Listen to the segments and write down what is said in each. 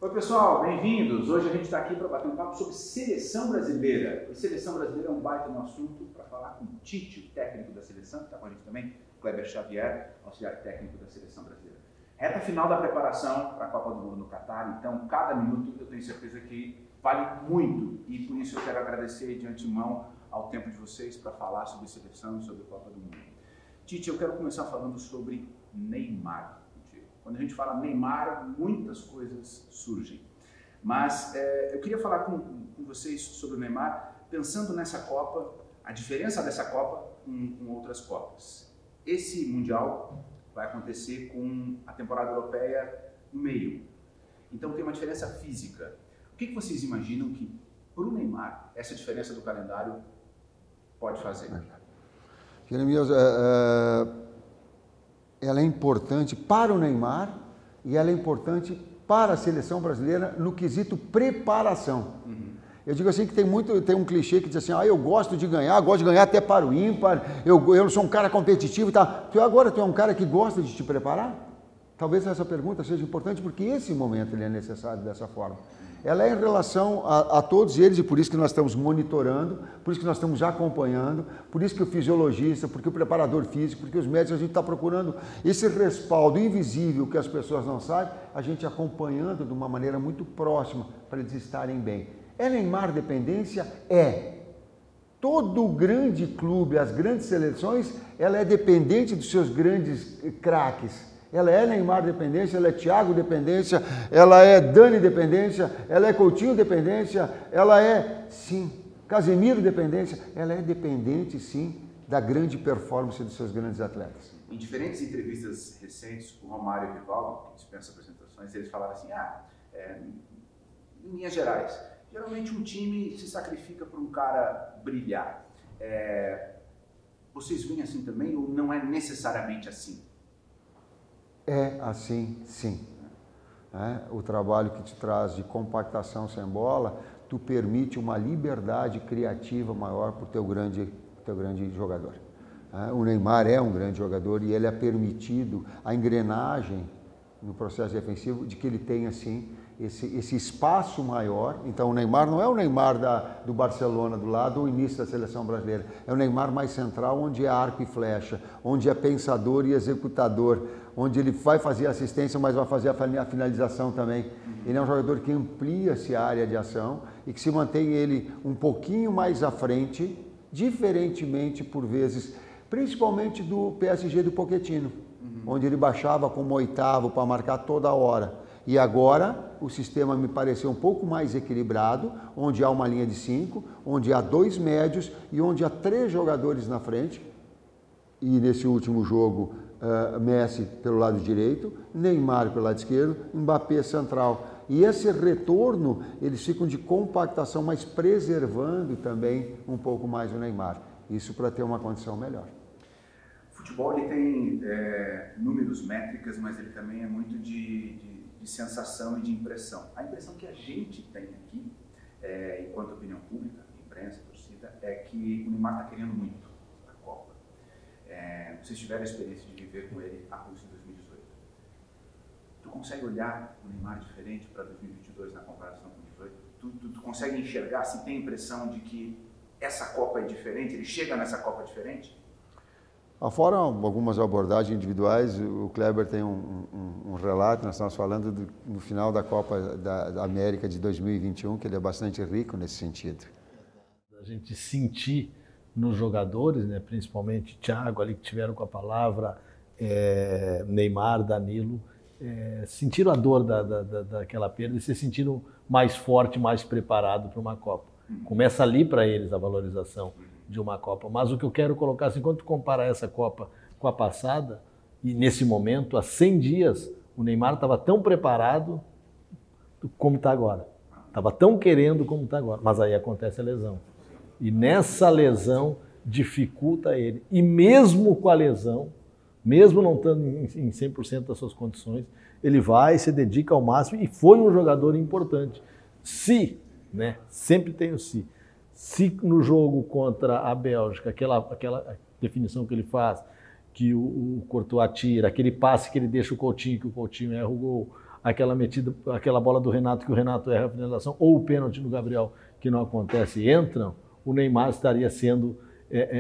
Oi pessoal, bem-vindos! Hoje a gente está aqui para bater um papo sobre seleção brasileira. E seleção brasileira é um baita no assunto para falar com o Tite, o técnico da seleção, que está com a gente também, Kleber Xavier, auxiliar técnico da seleção brasileira. Reta final da preparação para a Copa do Mundo no Catar, então cada minuto eu tenho certeza que vale muito e por isso eu quero agradecer de antemão ao tempo de vocês para falar sobre seleção e sobre a Copa do Mundo. Tite, eu quero começar falando sobre Neymar. Quando a gente fala Neymar, muitas coisas surgem. Mas eu queria falar com vocês sobre o Neymar, pensando nessa Copa, a diferença dessa Copa com outras Copas. Esse Mundial vai acontecer com a temporada europeia no meio. Então tem uma diferença física. O que vocês imaginam que, para o Neymar, essa diferença do calendário pode fazer? Jeremias, ela é importante para o Neymar e ela é importante para a seleção brasileira no quesito preparação. Eu digo assim que tem um clichê que diz assim, eu gosto de ganhar até para o ímpar, eu sou um cara competitivo e tal. Tu é um cara que gosta de te preparar? Talvez essa pergunta seja importante porque esse momento ele é necessário dessa forma. Ela é em relação a todos eles e por isso que nós estamos monitorando, por isso que nós estamos acompanhando, por isso que o fisiologista, porque o preparador físico, porque os médicos, a gente está procurando esse respaldo invisível que as pessoas não sabem, a gente acompanhando de uma maneira muito próxima para eles estarem bem. É Neymar dependência? É. Todo grande clube, as grandes seleções, ela é dependente dos seus grandes craques. Ela é Neymar dependência, ela é Thiago dependência, ela é Dani dependência, ela é Coutinho dependência, ela é, sim, Casemiro dependência, ela é dependente, sim, da grande performance dos seus grandes atletas. Em diferentes entrevistas recentes com o Romário e o Rivaldo, que dispensa apresentações, eles falaram assim, em linhas gerais, geralmente um time se sacrifica para um cara brilhar. Vocês veem assim também ou não é necessariamente assim? É assim, sim. O trabalho que te traz de compactação sem bola, tu permite uma liberdade criativa maior para o teu grande jogador. O Neymar é um grande jogador e ele é permitido a engrenagem no processo defensivo de que ele tenha, sim, esse espaço maior. Então o Neymar não é o Neymar do Barcelona do lado, o início da seleção brasileira. É o Neymar mais central, onde é arco e flecha, onde é pensador e executador, onde ele vai fazer assistência, mas vai fazer a finalização também. Ele é um jogador que amplia-se a área de ação e que se mantém ele um pouquinho mais à frente, diferentemente por vezes, principalmente do PSG do Pochettino, onde ele baixava como oitavo para marcar toda hora. E agora o sistema me pareceu um pouco mais equilibrado, onde há uma linha de 5, onde há 2 médios e onde há 3 jogadores na frente. E nesse último jogo, Messi pelo lado direito, Neymar pelo lado esquerdo, Mbappé central. E esse retorno, eles ficam de compactação, mas preservando também um pouco mais o Neymar. Isso para ter uma condição melhor. O futebol ele tem números, métricas, mas ele também é muito de sensação e de impressão. A impressão que a gente tem aqui, enquanto opinião pública, imprensa, torcida, é que o Neymar está querendo muito a Copa. Vocês tiveram a experiência de viver com ele a Rússia em 2018. Tu consegue olhar o Neymar diferente para 2022 na comparação com 2018? Tu consegue enxergar, se tem a impressão de que essa Copa é diferente, ele chega nessa Copa diferente? Fora algumas abordagens individuais, o Kleber tem um relato, nós estamos falando no final da Copa da América de 2021, que ele é bastante rico nesse sentido. A gente sentir nos jogadores, né, principalmente Thiago ali que tiveram com a palavra, Neymar, Danilo, sentiram a dor daquela perda e se sentiram mais forte, mais preparado para uma Copa. Começa ali para eles a valorização de uma Copa. Mas o que eu quero colocar, assim, quando tu compara essa Copa com a passada, e nesse momento, há 100 dias, o Neymar estava tão preparado como está agora. Estava tão querendo como está agora. Mas aí acontece a lesão. E nessa lesão dificulta ele. E mesmo com a lesão, mesmo não estando em 100% das suas condições, ele vai, se dedica ao máximo e foi um jogador importante. Se, né, sempre tem o se no jogo contra a Bélgica, aquela definição que ele faz, que o Courtois tira, aquele passe que ele deixa o Coutinho, que o Coutinho erra o gol, aquela bola do Renato, que o Renato erra a finalização, ou o pênalti do Gabriel, que não acontece, e entram, o Neymar estaria sendo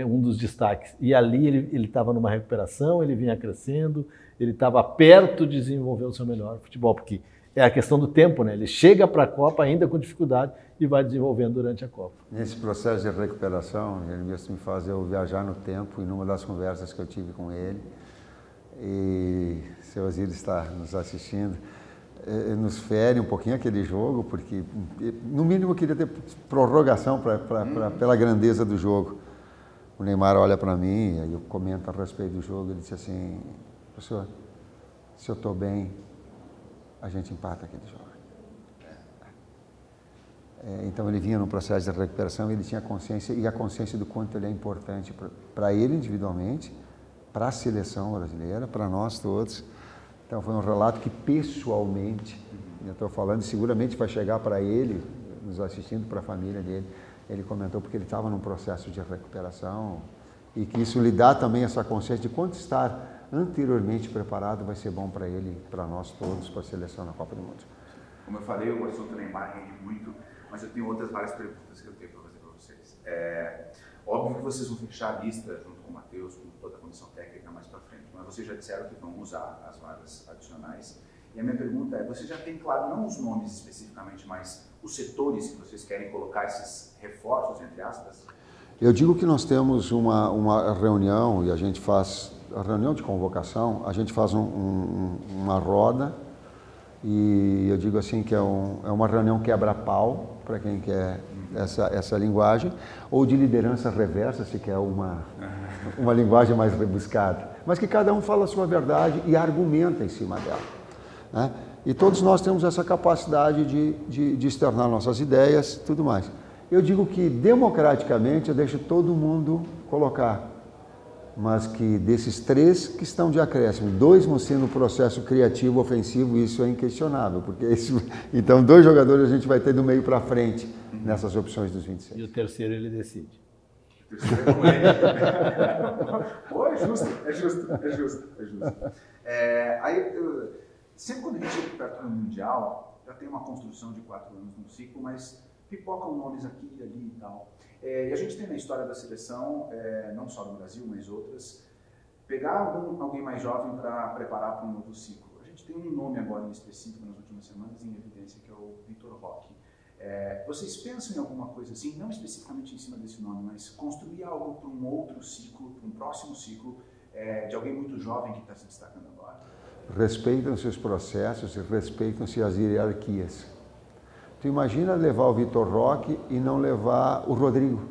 um dos destaques. E ali ele estava numa recuperação, ele vinha crescendo, ele estava perto de desenvolver o seu melhor futebol, porque é a questão do tempo, né? Ele chega para a Copa ainda com dificuldade e vai desenvolvendo durante a Copa. Nesse processo de recuperação, ele mesmo me faz eu viajar no tempo, e numa das conversas que eu tive com ele, e o seu Osíris está nos assistindo, nos fere um pouquinho aquele jogo, porque no mínimo eu queria ter prorrogação pela grandeza do jogo. O Neymar olha para mim, aí eu comento a respeito do jogo, ele disse assim: professor, se eu estou bem, a gente empata aquele jogo. Então ele vinha num processo de recuperação, ele tinha consciência, e a consciência do quanto ele é importante para ele individualmente, para a seleção brasileira, para nós todos. Então foi um relato que pessoalmente, eu estou falando, e seguramente vai chegar para ele, nos assistindo, para a família dele. Ele comentou porque ele estava num processo de recuperação, e que isso lhe dá também essa consciência de quanto estar anteriormente preparado vai ser bom para ele, para nós todos, para a seleção na Copa do Mundo. Como eu falei, o assunto Neymar rende muito, mas eu tenho outras várias perguntas que eu tenho para fazer para vocês. Óbvio que vocês vão fechar a lista junto com o Matheus, com toda a comissão técnica mais para frente, mas vocês já disseram que vão usar as vagas adicionais. E a minha pergunta é, vocês já têm claro, não os nomes especificamente, mas os setores que vocês querem colocar esses reforços, entre aspas? Eu digo que nós temos uma reunião, e a gente faz, a reunião de convocação, a gente faz uma roda, e eu digo assim que é uma reunião quebra-pau, para quem quer essa linguagem, ou de liderança reversa, se quer uma linguagem mais rebuscada, mas que cada um fala a sua verdade e argumenta em cima dela, né? E todos nós temos essa capacidade de externar nossas ideias e tudo mais. Eu digo que democraticamente eu deixo todo mundo colocar, mas que desses 3 que estão de acréscimo, 2 vão ser no processo criativo ofensivo, isso é inquestionável, porque então 2 jogadores a gente vai ter do meio para frente nessas opções dos 26. E o terceiro ele decide. O terceiro é com ele. Pô, é justo. Sempre quando a gente chega perto do Mundial, já tem uma construção de 4 anos no ciclo, mas pipocam nomes aqui e ali e tal. E a gente tem na história da seleção, não só no Brasil, mas outras, pegar alguém mais jovem para preparar para um novo ciclo. A gente tem um nome agora em específico nas últimas semanas em evidência, que é o Vitor Roque. Vocês pensam em alguma coisa assim, não especificamente em cima desse nome, mas construir algo para um outro ciclo, para um próximo ciclo, de alguém muito jovem que está se destacando agora? Respeitam-se os processos e respeitam-se as hierarquias. Tu imagina levar o Vitor Roque e não levar o Rodrigo.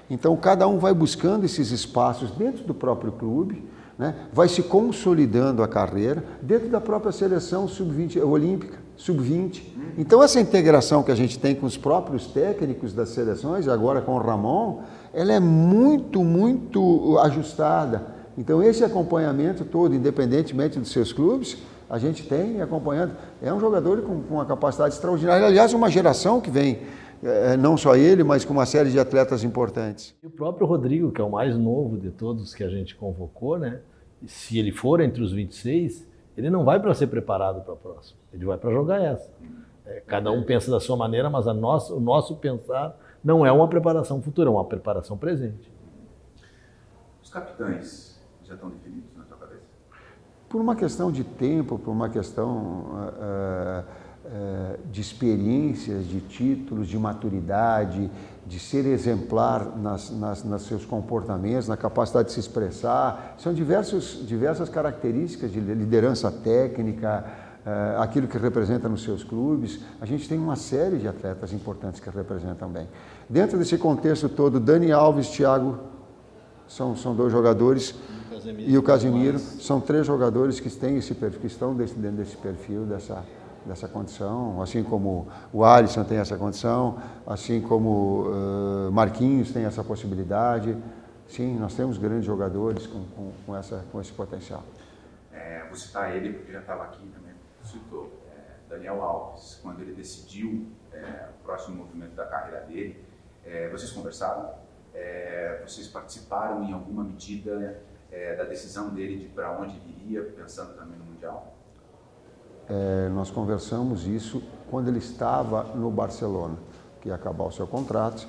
Então, cada um vai buscando esses espaços dentro do próprio clube, né? Vai se consolidando a carreira dentro da própria seleção sub-20, olímpica, sub-20. Então, essa integração que a gente tem com os próprios técnicos das seleções, agora com o Ramon, ela é muito, muito ajustada. Então, esse acompanhamento todo, independentemente dos seus clubes, a gente tem acompanhando. É um jogador com uma capacidade extraordinária. Aliás, uma geração que vem, não só ele, mas com uma série de atletas importantes. E o próprio Rodrigo, que é o mais novo de todos que a gente convocou, né? Se ele for entre os 26, ele não vai para ser preparado para a próxima. Ele vai para jogar essa. Cada um pensa da sua maneira, mas o nosso pensar não é uma preparação futura, é uma preparação presente. Os capitães já estão definidos na tua cabeça? Por uma questão de tempo, por uma questão de experiências, de títulos, de maturidade, de ser exemplar nos seus comportamentos, na capacidade de se expressar, são diversas características de liderança técnica, aquilo que representa nos seus clubes. A gente tem uma série de atletas importantes que representam bem. Dentro desse contexto todo, Dani Alves, Thiago, são 2 jogadores, e o Casemiro, são 3 jogadores que têm esse perfil, que estão dentro desse perfil, dessa condição, assim como o Alisson tem essa condição, assim como Marquinhos tem essa possibilidade. Sim, nós temos grandes jogadores com esse potencial. Vou citar ele porque já estava aqui também, citou Daniel Alves, quando ele decidiu o próximo movimento da carreira dele. Vocês conversaram? Vocês participaram em alguma medida da decisão dele de para onde ele iria, pensando também no Mundial? Nós conversamos isso quando ele estava no Barcelona, que ia acabar o seu contrato,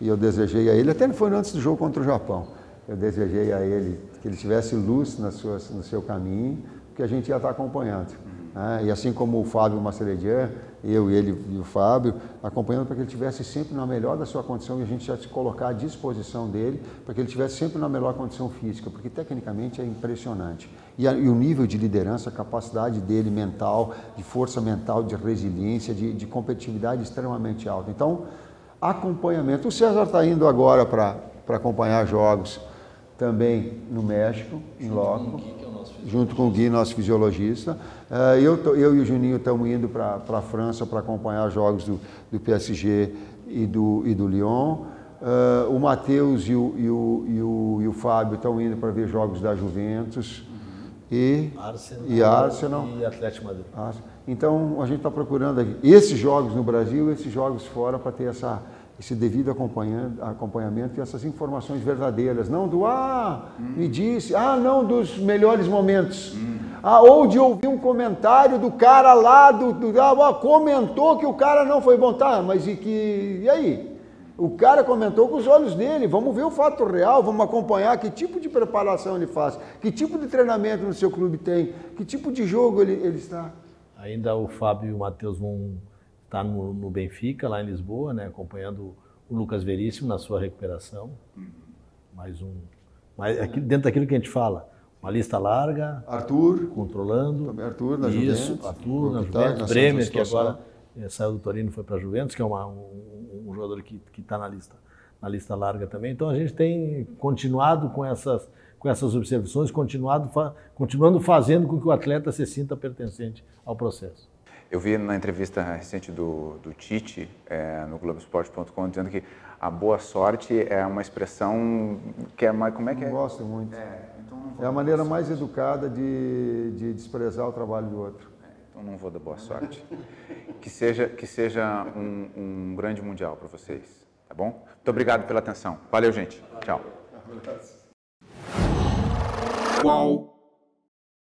e eu desejei a ele, até foi antes do jogo contra o Japão, eu desejei a ele que ele tivesse luz no seu caminho, que a gente ia estar acompanhando. E assim como o Fábio Mascheredian, eu e ele e o Fábio, acompanhando para que ele estivesse sempre na melhor da sua condição e a gente já se colocar à disposição dele para que ele estivesse sempre na melhor condição física, porque tecnicamente é impressionante. E o nível de liderança, a capacidade dele mental, de força mental, de resiliência, de competitividade extremamente alta. Então, acompanhamento. O César está indo agora para acompanhar jogos também no México, em loco, junto com o Gui, nosso fisiologista. Eu e o Juninho estamos indo para a França para acompanhar jogos do PSG e do Lyon. O Matheus e o Fábio estão indo para ver jogos da Juventus e Arsenal e Atlético Madrid. Então a gente está procurando aqui esses jogos no Brasil, esses jogos fora, para ter esse devido acompanhamento e essas informações verdadeiras, não do me disse, não dos melhores momentos, ou de ouvir um comentário do cara lá, comentou que o cara não foi bom, tá, mas e aí? O cara comentou com os olhos dele, vamos ver o fato real, vamos acompanhar que tipo de preparação ele faz, que tipo de treinamento no seu clube tem, que tipo de jogo ele está. Ainda o Fábio e o Matheus vão estar no Benfica, lá em Lisboa, né, acompanhando o Lucas Veríssimo na sua recuperação. Mais dentro daquilo que a gente fala, uma lista larga. Arthur. Controlando. Também Arthur na Juventus. Isso, Arthur na Juventus. Bremer, que agora saiu do Torino e foi para a Juventus, que é um jogador que está na lista larga também. Então a gente tem continuado com essas observações, continuando fazendo com que o atleta se sinta pertencente ao processo. Eu vi na entrevista recente do Tite, no Globoesporte.com, dizendo que a boa sorte é uma expressão que é mais... Como é que é? Eu gosto muito. Então é a maneira mais educada de desprezar o trabalho do outro. Então não vou dar boa sorte. Que seja um grande mundial para vocês, tá bom? Muito obrigado pela atenção. Valeu, gente. Tchau. Qual?